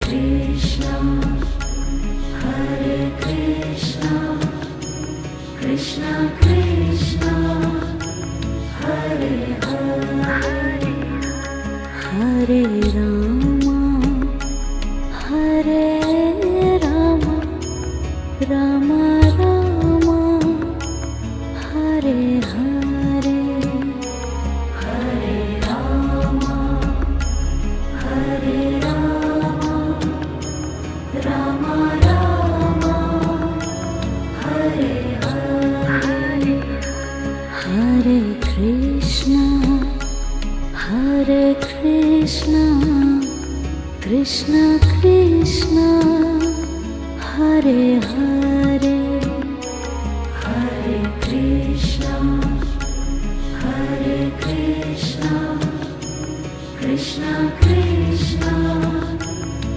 Krishna, Hare Krishna, Krishna Krishna, Hare Hare, Hare Rama, Hare Rama, Rama Rama, Hare Hare, Hare Rama, Hare Rama, Rama Rama, Hare Hare, Hare Krishna, Hare Krishna, Krishna Krishna, Hare Hare, Hare Krishna, Hare Krishna, Krishna Krishna,